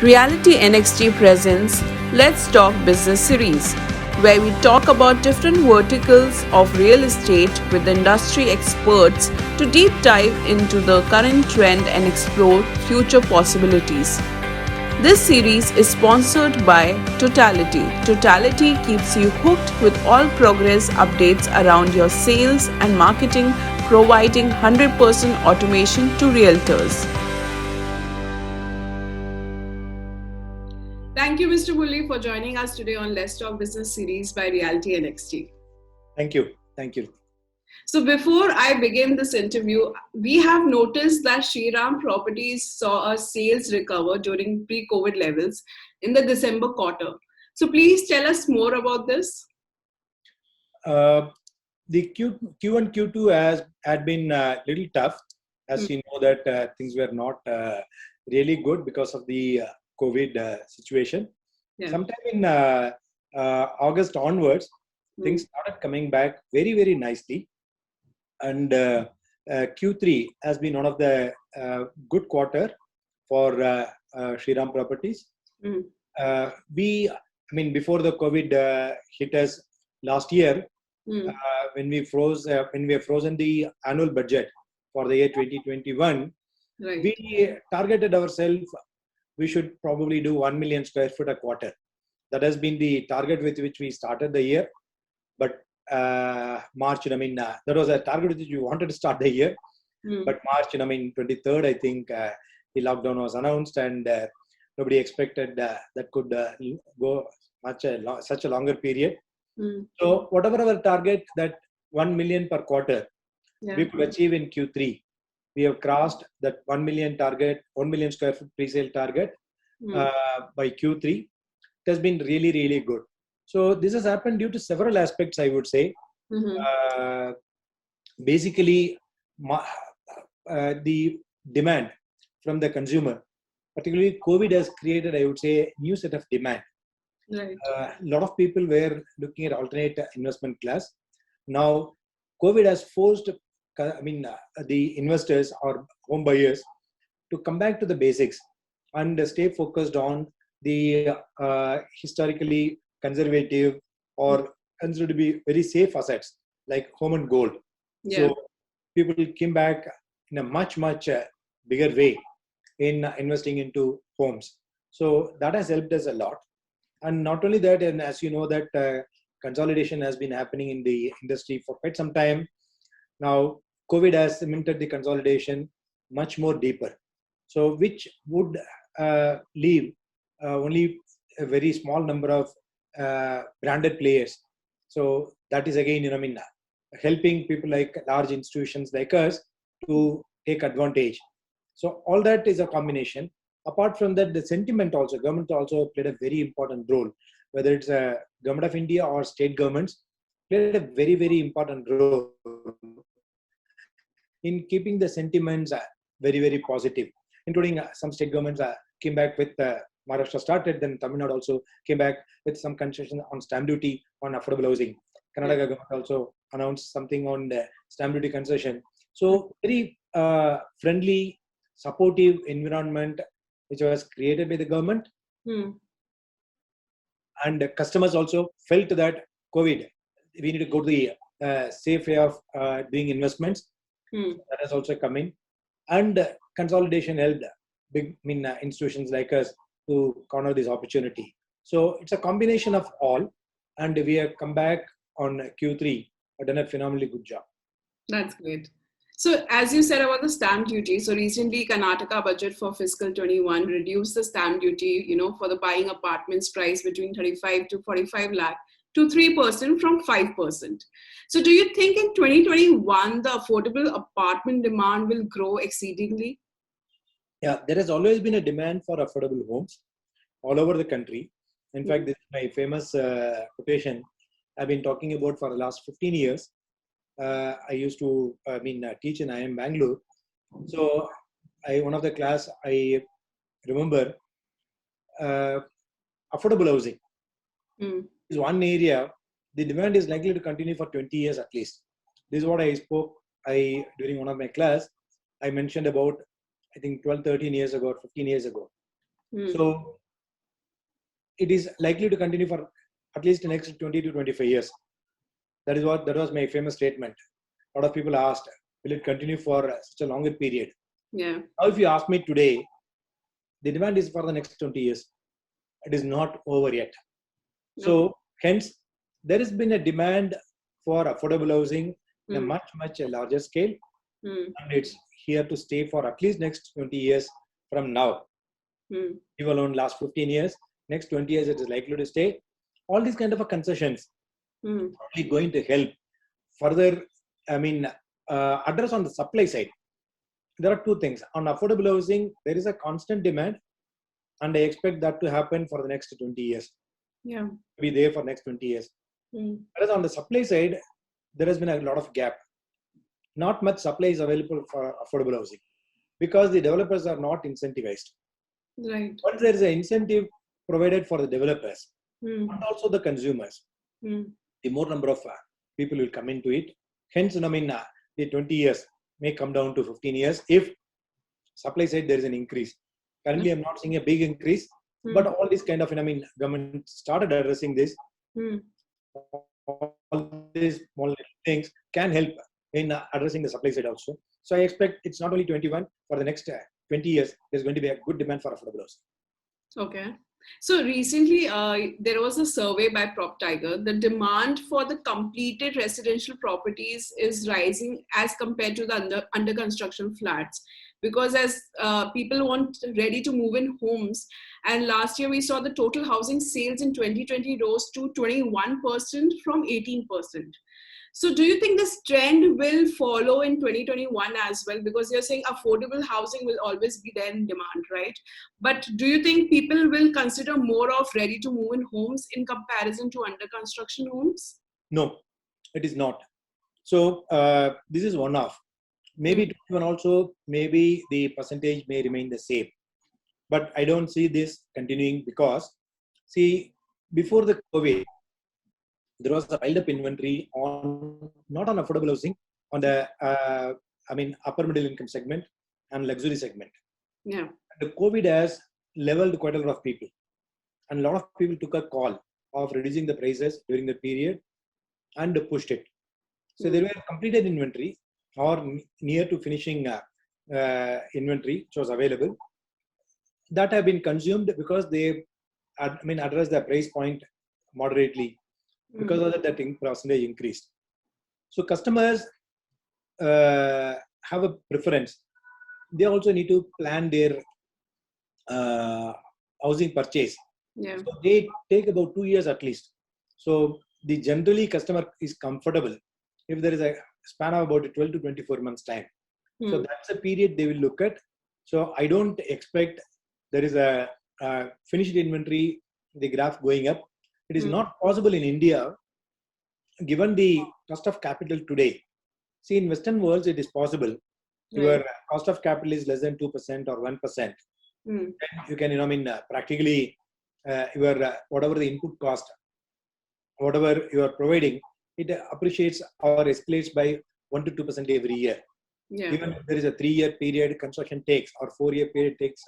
Reality NXT presents Let's Talk Business series, where we talk about different verticals of real estate with industry experts to deep dive into the current trend and explore future possibilities. This series is sponsored by Totality. Totality keeps you hooked with all progress updates around your sales and marketing, providing 100% automation to realtors. Thank you, Mr. Bully, for joining us today on Let's Talk Business series by Reality NXT. Thank you. Thank you. So before I begin this interview, we have noticed that Shriram Properties saw a sales recover during pre-COVID levels in the December quarter. So please tell us more about this. The Q1, Q2 had been a little tough, as you know that things were not really good because of the COVID situation. Yeah. Sometime in August onwards, things started coming back very, very nicely. And Q3 has been one of the good quarter for Shriram Properties. Before the COVID hit us last year, when we have frozen the annual budget for the year 2021, Right. we targeted ourselves. We should probably do 1 million square foot a quarter. That has been the target with which we started the year. But March, that was a target with which we wanted to start the year. But March, 23rd, I think the lockdown was announced, and nobody expected that could go such a longer period. So whatever our target, that 1 million per quarter, we could achieve in Q3. We have crossed that 1 million target, 1 million square foot pre-sale target by Q3. It has been really, really good. So this has happened due to several aspects, I would say. Basically, the demand from the consumer, particularly COVID, has created, I would say, a new set of demand. Right. A lot of people were looking at alternate investment class. Now, COVID has forced, the investors or home buyers to come back to the basics and stay focused on the historically conservative or considered to be very safe assets like home and gold. Yeah. So people came back in a much bigger way in investing into homes. So that has helped us a lot. And not only that, and as you know that consolidation has been happening in the industry for quite some time. Now, COVID has cemented the consolidation much more deeper. So which would leave only a very small number of branded players. So that is again, helping people like large institutions like us to take advantage. So all that is a combination. Apart from that, the sentiment also, government also played a very important role, whether it's a government of India or state governments, played a very, very important role in keeping the sentiments very, very positive, including some state governments came back with Maharashtra started, then Tamil Nadu also came back with some concession on stamp duty on affordable housing. Karnataka government also announced something on the stamp duty concession. So very friendly, supportive environment which was created by the government. And customers also felt that COVID, we need to go to the safe way of doing investments. That has also come in. And consolidation helped big institutions like us to corner this opportunity. So it's a combination of all. And we have come back on Q3, done a phenomenally good job. That's great. So as you said about the stamp duty, so recently Karnataka budget for fiscal 21 reduced the stamp duty, for the buying apartments price between 35 to 45 lakh to 3% from 5%. So do you think in 2021, the affordable apartment demand will grow exceedingly? Yeah, there has always been a demand for affordable homes all over the country. In fact, this is my famous quotation I've been talking about for the last 15 years. I used to teach in IIM Bangalore. So one of the class I remember affordable housing is one area. The demand is likely to continue for 20 years at least. This is what I spoke during one of my class. I mentioned about, I think 12, 13 years ago, or 15 years ago. Hmm. So it is likely to continue for at least the next 20 to 25 years. That was my famous statement. A lot of people asked, will it continue for such a longer period? Yeah. Now, if you ask me today, the demand is for the next 20 years. It is not over yet. Okay. So, hence, there has been a demand for affordable housing in a Hmm. much larger scale, Hmm. and it's here to stay for at least next 20 years from now. Hmm. Leave alone last 15 years, next 20 years it is likely to stay. All these kind of a concessions Hmm. probably going to help further, I mean, address on the supply side. There are two things. On affordable housing, there is a constant demand, and I expect that to happen for the next 20 years, Yeah. be there for next 20 years. Hmm. Whereas on the supply side, there has been a lot of gap. Not much supply is available for affordable housing because the developers are not incentivized. Right. Once there is an incentive provided for the developers Hmm. and also the consumers, Hmm. the more number of people will come into it. Hence, the 20 years may come down to 15 years if supply side there is an increase. Currently, I'm not seeing a big increase, Hmm. but all these kind of, government started addressing this. Hmm. All these small things can help in addressing the supply side also. So I expect it's not only 21, for the next 20 years, there's going to be a good demand for affordable housing. Okay. So recently, there was a survey by PropTiger. The demand for the completed residential properties is rising as compared to the under construction flats, because as people want ready to move in homes, and last year we saw the total housing sales in 2020 rose to 21% from 18%. So do you think this trend will follow in 2021 as well? Because you're saying affordable housing will always be there in demand, right? But do you think people will consider more of ready to move in homes in comparison to under construction homes? No, it is not. So this is one off. Maybe Hmm. 21 also, maybe the percentage may remain the same. But I don't see this continuing because, see, before the COVID, there was a piled up inventory on not on affordable housing, on the upper middle income segment and luxury segment. Yeah. The COVID has leveled quite a lot of people, and a lot of people took a call of reducing the prices during the period and pushed it. So there Hmm. were completed inventory or near to finishing inventory which was available that have been consumed because they address the price point moderately. Because Hmm. of that percentage increased. So customers have a preference. They also need to plan their uh, housing purchase. Yeah. So they take about 2 years at least. So the generally customer is comfortable if there is a span of about 12 to 24 months time. So Hmm. that's a period they will look at. So I don't expect there is a finished inventory, the graph going up. It is Hmm. not possible in India, given the cost of capital today. See, in Western worlds, it is possible. Right. Your cost of capital is less than 2% or 1%. Hmm. Then you can, practically your whatever the input cost, whatever you are providing, it appreciates or escalates by 1 to 2% every year. Yeah. Even if there is a 3 year period construction takes or 4 year period takes,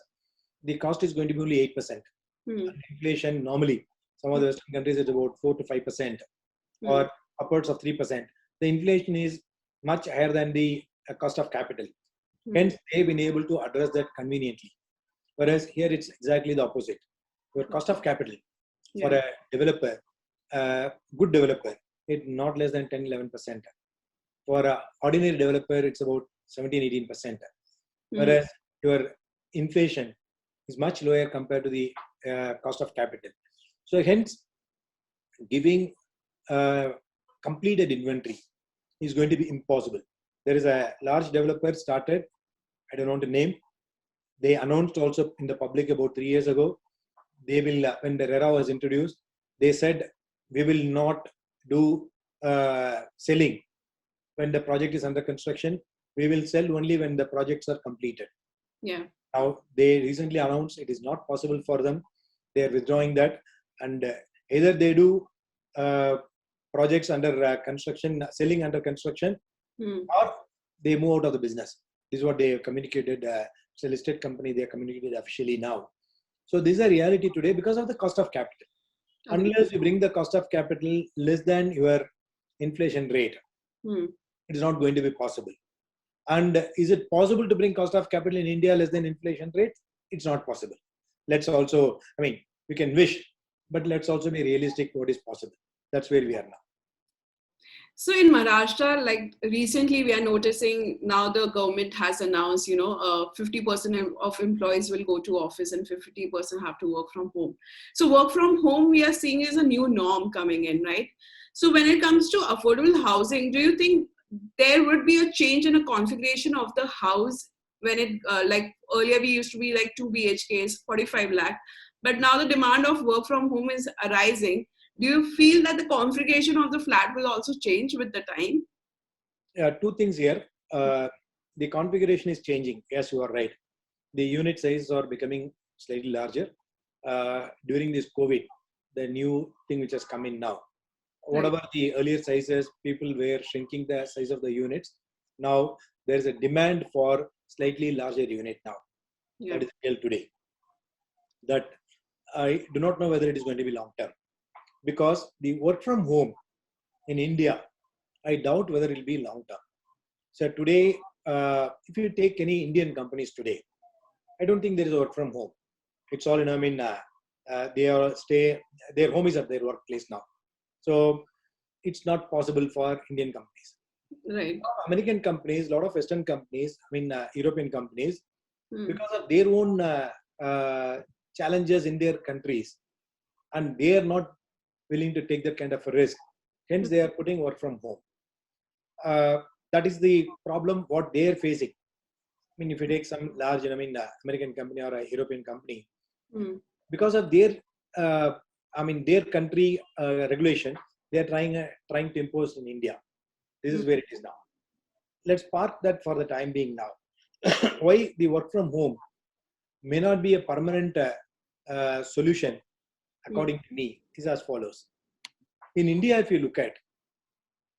the cost is going to be only 8%. Hmm. Inflation normally, some of the Western countries is about 4 to 5% Hmm. or upwards of 3%. The inflation is much higher than the cost of capital. Hmm. Hence, they've been able to address that conveniently. Whereas here it's exactly the opposite. Your cost of capital for Yeah. a developer, good developer, it's not less than 10-11%. For an ordinary developer, it's about 17-18%. Hmm. Whereas your inflation is much lower compared to the cost of capital. So hence, giving completed inventory is going to be impossible. There is a large developer started, I don't want to name. They announced also in the public about 3 years ago. They will, when the RERA was introduced, they said we will not do selling when the project is under construction. We will sell only when the projects are completed. Yeah. Now they recently announced it is not possible for them. They are withdrawing that, and either they do projects under construction, selling under construction, Hmm. or they move out of the business. This is what they have communicated. It's a listed company. They have communicated officially now. So this is a reality today because of the cost of capital. Agree. Unless you bring the cost of capital less than your inflation rate, Hmm. it is not going to be possible. And is it possible to bring cost of capital in India less than inflation rate? It's not possible. Let's also, I mean, we can wish, but let's also be realistic what is possible. That's where we are now. So in Maharashtra, like recently, we are noticing now the government has announced, 50% of employees will go to office and 50% have to work from home. So work from home, we are seeing is a new norm coming in, right? So when it comes to affordable housing, do you think there would be a change in a configuration of the house when it, like earlier we used to be like 2 BHKs, 45 lakh, but now the demand of work from home is arising. Do you feel that the configuration of the flat will also change with the time? Two things here. The configuration is changing. Yes, you are right. The unit sizes are becoming slightly larger. During this COVID, the new thing which has come in now, whatever the earlier sizes, people were shrinking the size of the units. Now there is a demand for slightly larger unit now. Yeah. That is real today. That I do not know whether it is going to be long term, because the work from home in India, I doubt whether it will be long term. So today, if you take any Indian companies today, I don't think there is work from home. It's all, they are their home is at their workplace now. So it's not possible for Indian companies. Right. American companies, a lot of Western companies, European companies, Hmm. because of their own challenges in their countries, and they are not willing to take that kind of a risk. Hence, they are putting work from home. That is the problem what they are facing. I mean, if you take some large, American company or a European company, Hmm. because of their, their country regulation, they are trying to impose in India. This is where it is now. Let's park that for the time being now. Why the work from home may not be a permanent solution, according to me, is as follows. In India, if you look at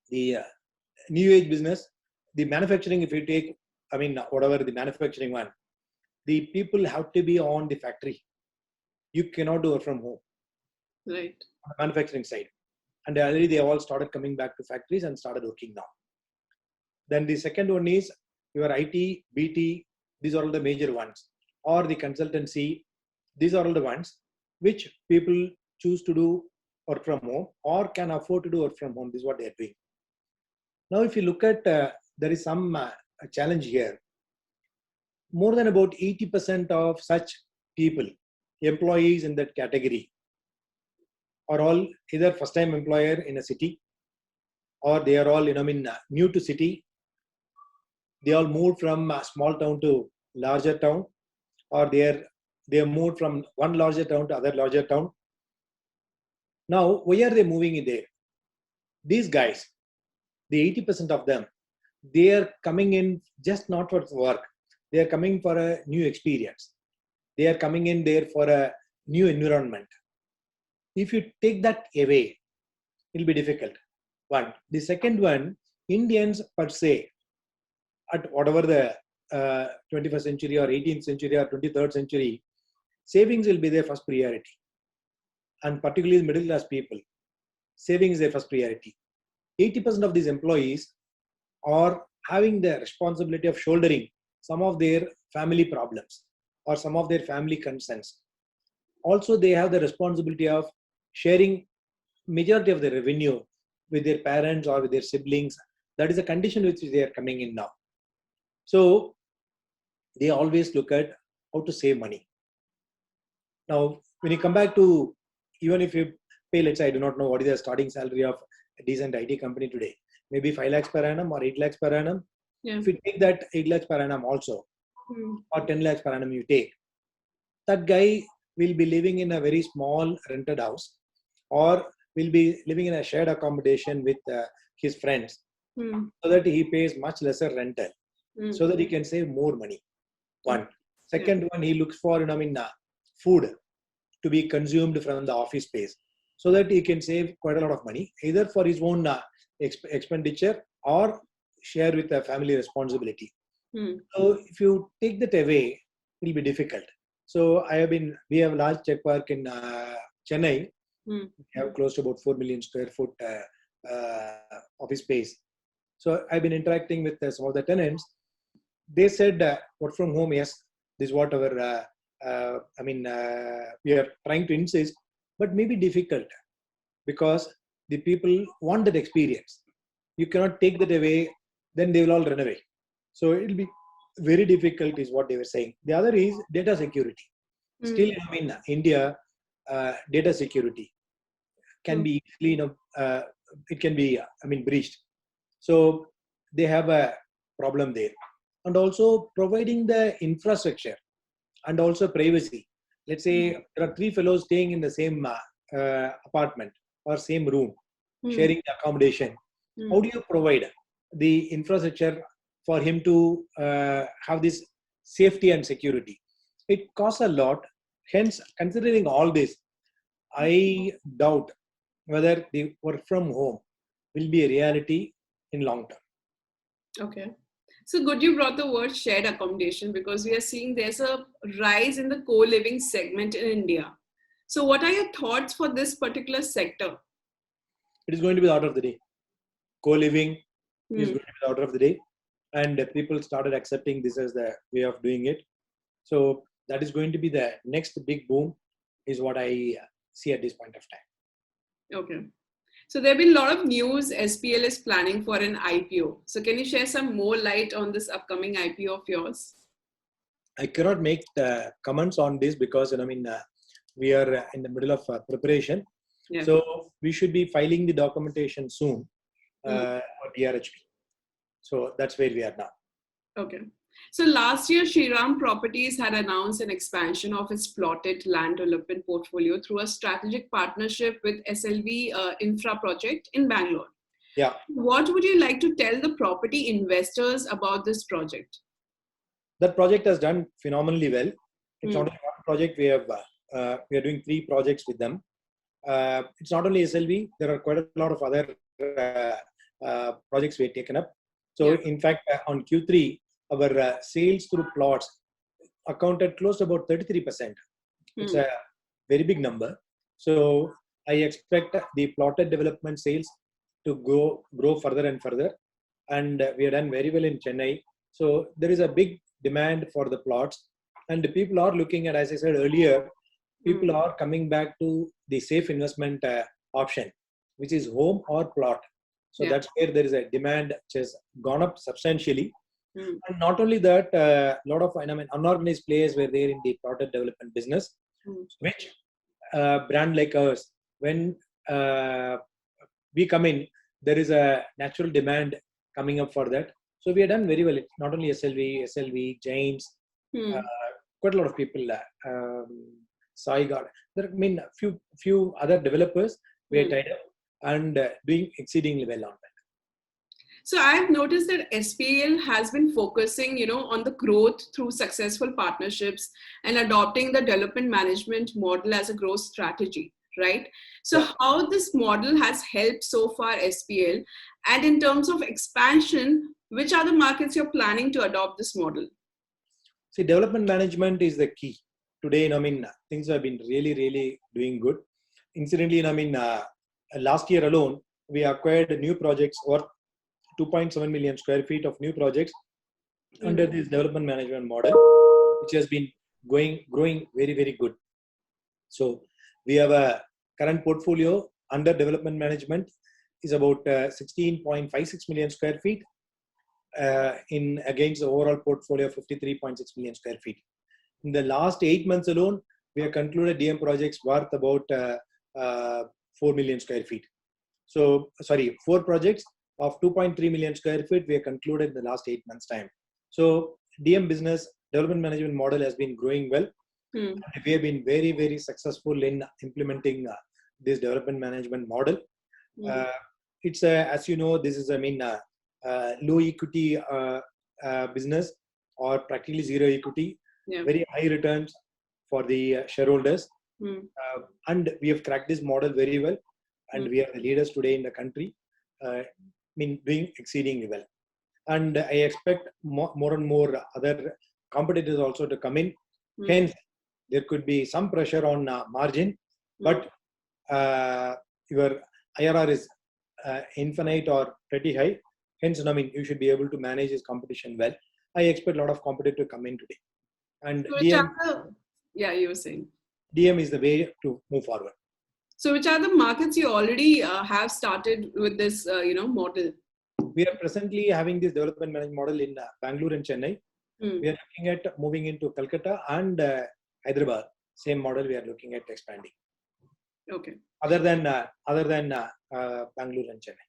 the new age business, the manufacturing, if you take, whatever the manufacturing one, the people have to be on the factory. You cannot do it from home. Right. On the manufacturing side. And already they all started coming back to factories and started working now. Then the second one is your IT, BT, these are all the major ones. Or the consultancy, these are all the ones which people choose to do work from home or can afford to do work from home. This is what they are doing. Now, if you look at, there is some challenge here. More than about 80% of such people, employees in that category, are all either first-time employer in a city, or they are all new to city. They all moved from a small town to larger town, or they have moved from one larger town to other larger town. Now, why are they moving in there? These guys, the 80% of them, they are coming in just not for work. They are coming for a new experience. They are coming in there for a new environment. If you take that away, it will be difficult. One. The second one, Indians per se, at whatever the 21st century or 18th century or 23rd century, savings will be their first priority. And particularly middle class people, savings is their first priority. 80% of these employees are having the responsibility of shouldering some of their family problems or some of their family concerns. Also, they have the responsibility of sharing majority of the revenue with their parents or with their siblings. That is a condition which they are coming in now. So they always look at how to save money. Now, when you come back to, even if you pay, let's say, I do not know what is the starting salary of a decent IT company today, maybe 5 lakhs per annum or 8 lakhs per annum. Yeah. If you take that 8 lakhs per annum also, or 10 lakhs per annum you take, that guy will be living in a very small rented house, or will be living in a shared accommodation with his friends, so that he pays much lesser rental, so that he can save more money. One. Second one, he looks for food to be consumed from the office space, so that he can save quite a lot of money, either for his own expenditure or share with the family responsibility. So if you take that away, it will be difficult. So we have a large tech park in Chennai. Hmm. We have close to about 4 million square foot office space. So I've been interacting with some of the tenants. They said, work from home, yes, this is what our, we are trying to insist, but maybe difficult because the people want that experience. You cannot take that away, then they will all run away. So it'll be very difficult, is what they were saying. The other is data security. Still, in India, data security can be easily, it can be, breached. So they have a problem there. And also providing the infrastructure and also privacy. Let's say there are three fellows staying in the same apartment or same room, sharing the accommodation. How do you provide the infrastructure for him to have this safety and security? It costs a lot. Hence, considering all this, I doubt whether the work from home will be a reality in long term. Okay. So good you brought the word shared accommodation because we are seeing there's a rise in the co-living segment in India. So what are your thoughts for this particular sector? It is going to be the order of the day. Co-living is going to be the order of the day. And people started accepting this as the way of doing it. So that is going to be the next big boom, is what I see at this point of time. Okay. So there have been a lot of news. SPL is planning for an IPO. So can you share some more light on this upcoming IPO of yours? I cannot make comments on this because we are in the middle of preparation. Yeah. So we should be filing the documentation soon for DRHP. So that's where we are now. Okay. So last year, Shriram Properties had announced an expansion of its plotted land development portfolio through a strategic partnership with SLV Infra Project in Bangalore. Yeah. What would you like to tell the property investors about this project? That project has done phenomenally well. It's not only one project. We are doing 3 projects with them. It's not only SLV. There are quite a lot of other projects we have taken up. So in fact, on Q3, our sales through plots accounted close to about 33%. It's a very big number. So I expect the plotted development sales to grow further and further. And we have done very well in Chennai. So there is a big demand for the plots. And the people are looking at, as I said earlier, people are coming back to the safe investment option, which is home or plot. So that's where there is a demand which has gone up substantially. And not only that, a lot of unorganized players were there in the plotted development business, which brand like ours, when we come in, there is a natural demand coming up for that. So we have done very well. It's not only SLV, James, quite a lot of people, Saigar. There are few other developers we are tied up and doing exceedingly well on that. So I've noticed that SPL has been focusing, on the growth through successful partnerships and adopting the development management model as a growth strategy, right? So how this model has helped so far SPL, and in terms of expansion, which are the markets you're planning to adopt this model? See, development management is the key. Today, things have been really, really doing good. Incidentally, last year alone, we acquired new projects worth 2.7 million square feet of new projects under this development management model, which has been growing very, very good. So we have a current portfolio under development management is about 16.56 million square feet against the overall portfolio of 53.6 million square feet. In the last 8 months alone, we have concluded DM projects worth about 4 million square feet. So, 4 projects of 2.3 million square feet we have concluded in the last 8 months' time. So, DM business development management model has been growing well. And we have been very, very successful in implementing this development management model. It's as you know, this is low equity business or practically zero equity, very high returns for the shareholders. And we have cracked this model very well, and we are the leaders today in the country. Doing exceedingly well, and I expect more and more other competitors also to come in. Hence, there could be some pressure on margin, but your IRR is infinite or pretty high. Hence, I mean, you should be able to manage this competition well. I expect a lot of competitors to come in today. And So which are the, yeah, you were saying. DM is the way to move forward. So which are the markets you already have started with this, model? We are presently having this development management model in Bangalore and Chennai. We are looking at moving into Calcutta and Hyderabad. Same model we are looking at expanding. Okay. Other than Bangalore and Chennai.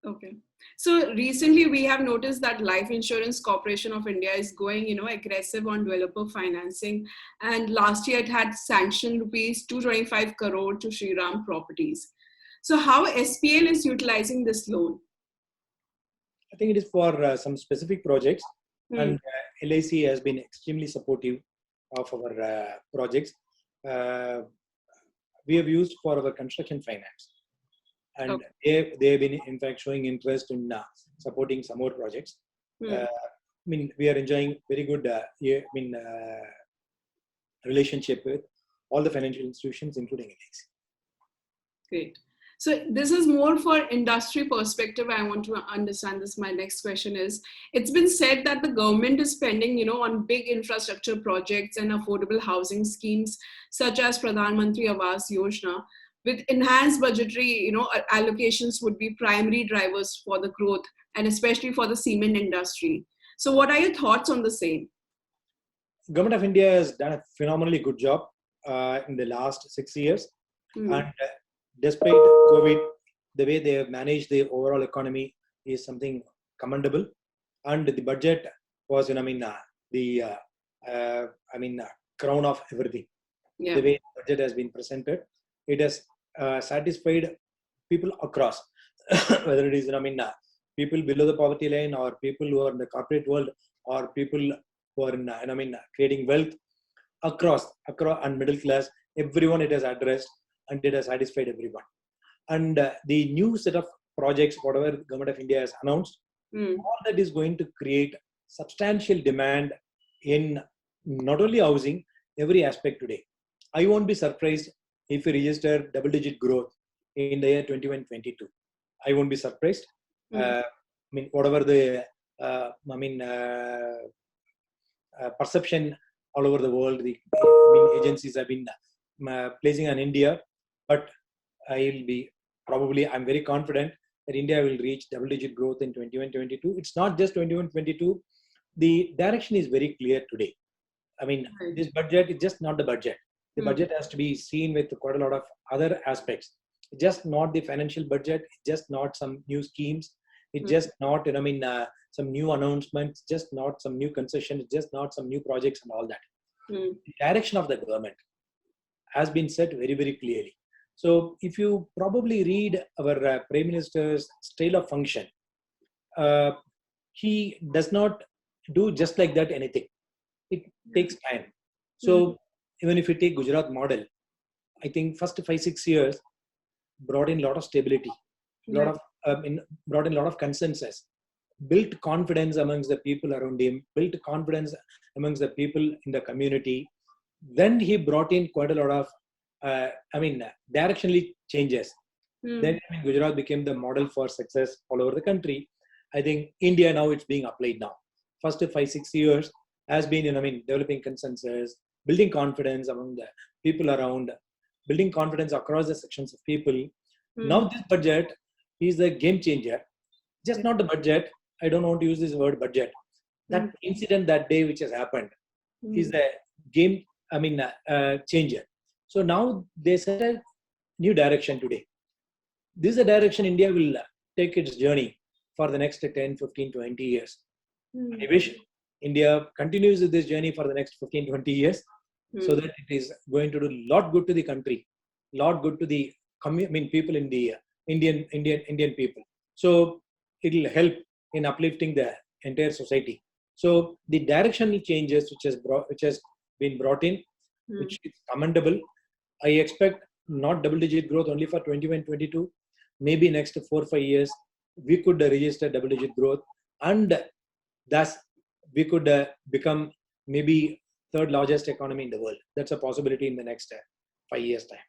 Okay. So recently we have noticed that Life Insurance Corporation of India is going, aggressive on developer financing. And last year it had sanctioned rupees 225 crore to Shriram Properties. So how SPL is utilizing this loan? I think it is for some specific projects, and LIC has been extremely supportive of our projects. We have used for our construction finance, and they have been in fact showing interest in supporting some more projects. I mean, we are enjoying very good relationship with all the financial institutions, including LIC. Great. So this is more for industry perspective. I want to understand this. My next question is, it's been said that the government is spending, on big infrastructure projects and affordable housing schemes, such as Pradhan Mantri Awas Yojana, with enhanced budgetary, allocations would be primary drivers for the growth, and especially for the cement industry. So what are your thoughts on the same? Government of India has done a phenomenally good job in the last 6 years. And despite COVID, the way they have managed the overall economy is something commendable. And the budget was, the crown of everything. Yeah. The way the budget has been presented, it has satisfied people across, whether it is, people below the poverty line, or people who are in the corporate world, or people who are in, creating wealth across and middle class. Everyone it has addressed, and it has satisfied everyone. And the new set of projects, whatever the Government of India has announced, all that is going to create substantial demand in not only housing, every aspect today. I won't be surprised if we register double-digit growth in the year 21-22. I won't be surprised. Whatever the perception all over the world, the agencies have been placing on India, but I'm very confident that India will reach double-digit growth in 21-22. It's not just 21-22. The direction is very clear today. This budget is just not the budget. The budget has to be seen with quite a lot of other aspects. It's just not the financial budget. It's just not some new schemes. It's just not, some new announcements. Just not some new concessions. Just not some new projects and all that. The direction of the government has been set very, very clearly. So if you probably read our Prime Minister's style of function, he does not do just like that anything. It takes time. So even if you take Gujarat model, I think first 5-6 years brought in a lot of stability, brought in a lot of consensus, built confidence amongst the people around him, built confidence amongst the people in the community. Then he brought in quite a lot of directionally changes. Then Gujarat became the model for success all over the country. I think India now it's being applied now. First 5-6 years has been, developing consensus, building confidence among the people around, building confidence across the sections of people. Now this budget is the game changer. Just not the budget. I don't want to use this word budget. That incident that day which has happened is the game, changer. So now they set a new direction today. This is a direction India will take its journey for the next 10, 15, 20 years. I wish India continues with this journey for the next 15, 20 years, so that it is going to do a lot good to the country, lot good to the people in the Indian people. So it will help in uplifting the entire society. So the directional changes which has been brought in, which is commendable. I expect not double-digit growth only for 21-22. Maybe next 4-5 years we could register double-digit growth, and thus we could become maybe third largest economy in the world. That's a possibility in the next 5 years time.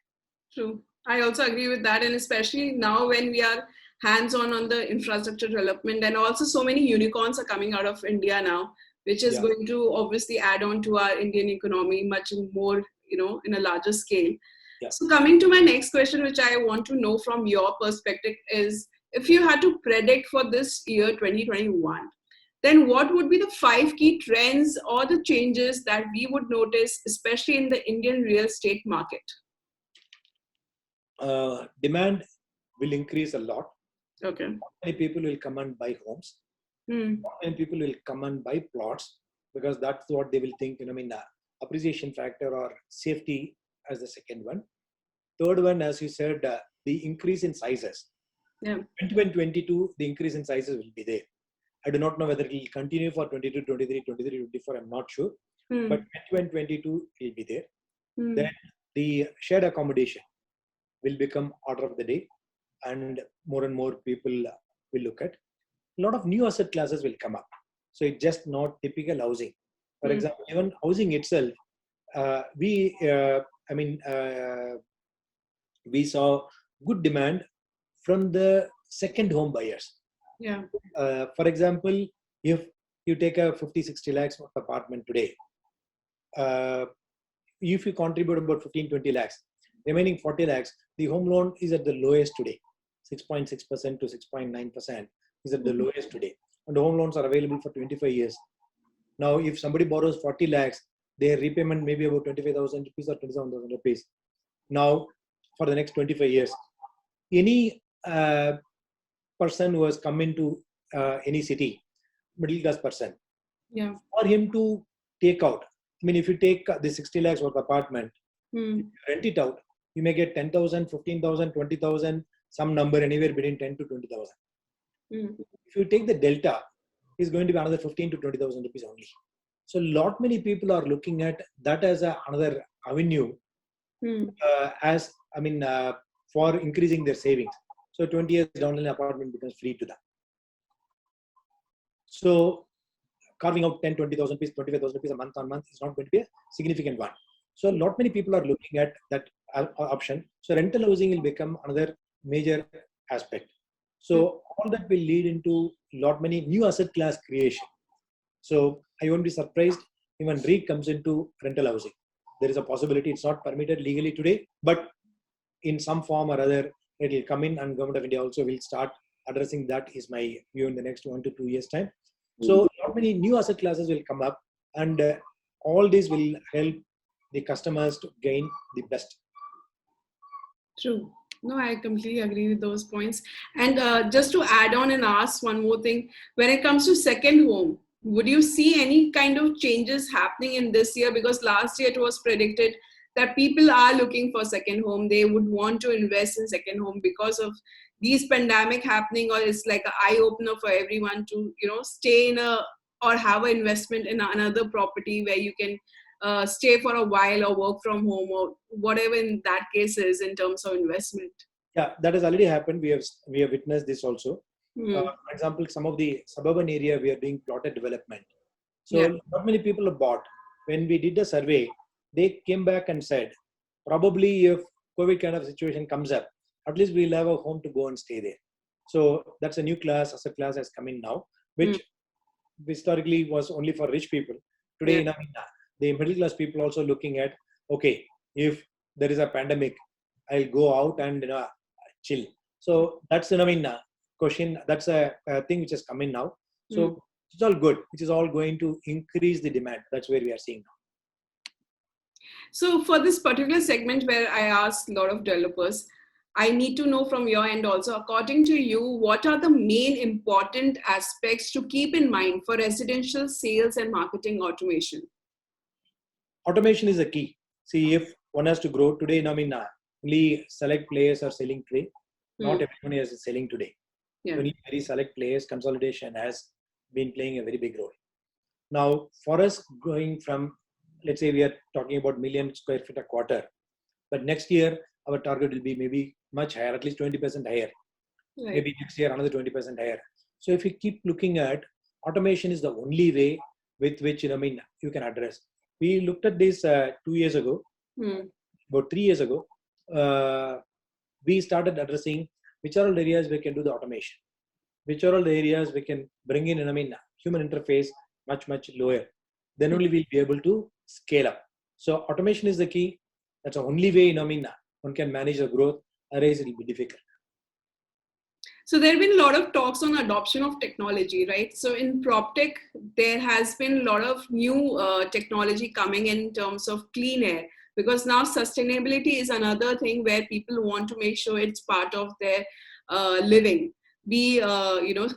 True. I also agree with that. And especially now when we are hands on the infrastructure development, and also so many unicorns are coming out of India now, which is Yeah. going to obviously add on to our Indian economy much more, in a larger scale. Yeah. So coming to my next question, which I want to know from your perspective is, if you had to predict for this year 2021, then what would be the 5 key trends or the changes that we would notice, especially in the Indian real estate market? Demand will increase a lot. Okay. Many people will come and buy homes. Many people will come and buy plots because that's what they will think. Appreciation factor or safety as the second one. Third one, as you said, the increase in sizes. Yeah. 2022, the increase in sizes will be there. I do not know whether it will continue for 22, 23, 23, 24. I'm not sure. But 2022 will be there. Then the shared accommodation will become order of the day, and more people will look at. A lot of new asset classes will come up. So it's just not typical housing. For example, even housing itself, we saw good demand from the second home buyers. Yeah. For example, if you take a 50-60 lakhs of apartment today, if you contribute about 15-20 lakhs, remaining 40 lakhs, the home loan is at the lowest today. 6.6% to 6.9% is at the lowest today. And the home loans are available for 25 years. Now, if somebody borrows 40 lakhs, their repayment may be about 25,000 rupees or 27,000 rupees. Now, for the next 25 years, any person who has come into any city, middle class person, Yeah. for him to take out, if you take the 60 lakhs worth apartment, rent it out, you may get 10,000, 15,000, 20,000, some number anywhere between 10 to 20,000. If you take the delta, it's going to be another 15 to 20,000 rupees only. So many people are looking at that as another avenue for increasing their savings. So 20 years down the line, apartment becomes free to them. So carving out 10, 20,000 rupees, 25,000 rupees a month on month is not going to be a significant one. So many people are looking at that option. So rental housing will become another major aspect. So all that will lead into many new asset class creation. So I won't be surprised even REIT comes into rental housing. There is a possibility. It's not permitted legally today, but in some form or other, it will come in, and Government of India also will start addressing that, is my view, in the next 1 to 2 years time. So many new asset classes will come up, and all this will help the customers to gain the best. True. No, I completely agree with those points. And just to add on and ask one more thing, when it comes to second home, would you see any kind of changes happening in this year? Because last year it was predicted that people are looking for second home. They would want to invest in second home because of these pandemic happening, or it's like an eye opener for everyone to, stay in or have an investment in another property where you can stay for a while or work from home or whatever in that case is in terms of investment. Yeah, that has already happened. We have witnessed this also. For example, some of the suburban area we are doing plotted development. So not many people have bought. When we did the survey, they came back and said, probably if COVID kind of situation comes up, at least we'll have a home to go and stay there. So that's a new class, asset class has come in now, which historically was only for rich people. Today, the middle class people also looking at, okay, if there is a pandemic, I'll go out and chill. So that's question. That's a thing which has come in now. So it's all good, which is all going to increase the demand. That's where we are seeing now. So for this particular segment where I asked a lot of developers, I need to know from your end also, according to you, what are the main important aspects to keep in mind for residential sales and marketing automation? Automation is a key. See, if one has to grow today, only select players are selling today. Not everyone is selling today. Only very select players. Consolidation has been playing a very big role. Now, for us going from, let's say we are talking about million square feet a quarter, but next year our target will be maybe much higher, at least 20% higher. Right. Maybe next year another 20% higher. So if you keep looking at automation, is the only way with which you can address. We looked at this 2 years ago, about 3 years ago. We started addressing which are all the areas we can do the automation, which are all the areas we can bring in, human interface much lower. Then only we'll be able to scale up. So automation is the key. That's the only way, one can manage the growth. Otherwise, it will be difficult. So there have been a lot of talks on adoption of technology, right? So in PropTech, there has been a lot of new technology coming in terms of clean air, because now sustainability is another thing where people want to make sure it's part of their living. Be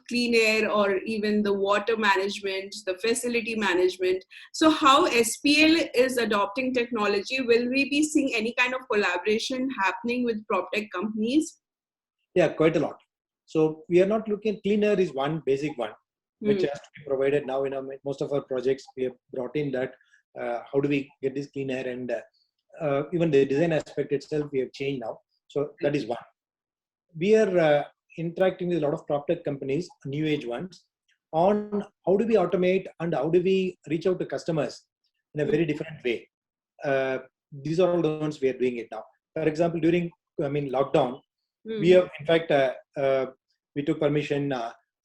clean air, or even the water management, the facility management. So how SPL is adopting technology? Will we be seeing any kind of collaboration happening with PropTech companies? Yeah, quite a lot. So we are not looking. Clean air is one basic one, which has to be provided now. Most of our projects we have brought in that. How do we get this clean air, and even the design aspect itself we have changed now. So that is one. We are interacting with a lot of PropTech companies, new age ones, on how do we automate and how do we reach out to customers in a very different way. These are all the ones we are doing it now. For example, during lockdown, we have in fact we took permission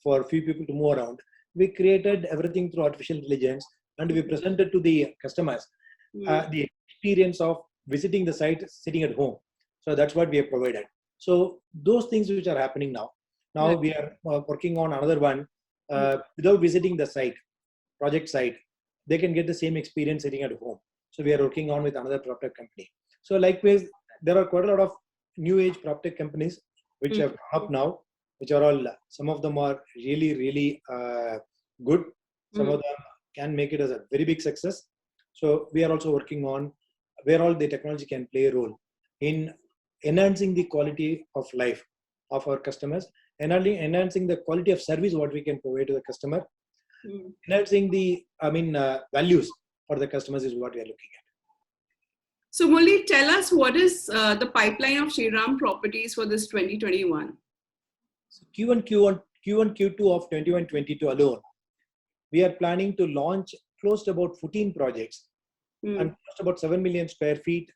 for a few people to move around. We created everything through artificial intelligence, and we presented to the customers the experience of visiting the site sitting at home. So that's what we have provided. So those things which are happening now. Now we are working on another one. Without visiting the site, project site, they can get the same experience sitting at home. So we are working on with another PropTech company. So likewise, there are quite a lot of new age PropTech companies which have come up now, which are all, some of them are really good. Some of them can make it as a very big success. So we are also working on where all the technology can play a role in enhancing the quality of life of our customers, enhancing the quality of service what we can provide to the customer, enhancing the values for the customers is what we are looking at. So Murli, tell us what is the pipeline of Shriram Properties for this 2021? So Q1, Q2 of 21-22 alone, we are planning to launch close to about 14 projects and close to about 7 million square feet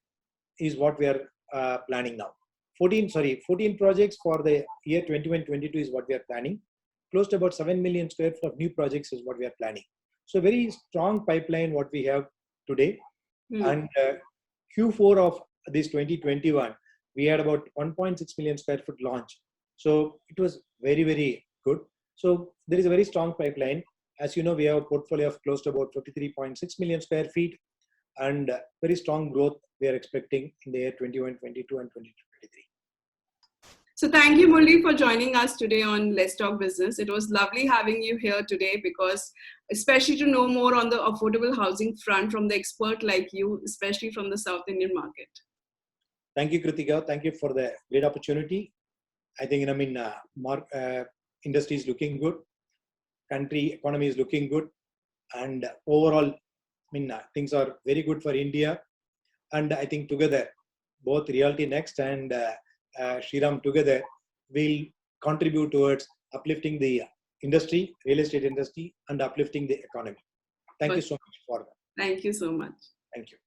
is what we are planning now. 14 projects for the year 21-22 is what we are planning. Close to about 7 million square feet of new projects is what we are planning. So very strong pipeline what we have today. And Q4 of this 2021, we had about 1.6 million square foot launch. So it was very good. So there is a very strong pipeline. As you know, we have a portfolio of close to about 53.6 million square feet, and very strong growth we are expecting in the year 21-22 and 22-23. So thank you, Murli, for joining us today on Let's Talk Business. It was lovely having you here today, because especially to know more on the affordable housing front from the expert like you, especially from the South Indian market. Thank you, Kritika. Thank you for the great opportunity. I think, industry is looking good. Country economy is looking good. And overall, things are very good for India. And I think together, both Realty Next and Shriram together will contribute towards uplifting the industry, real estate industry, and uplifting the economy. Thank you so much for that. Thank you so much. Thank you.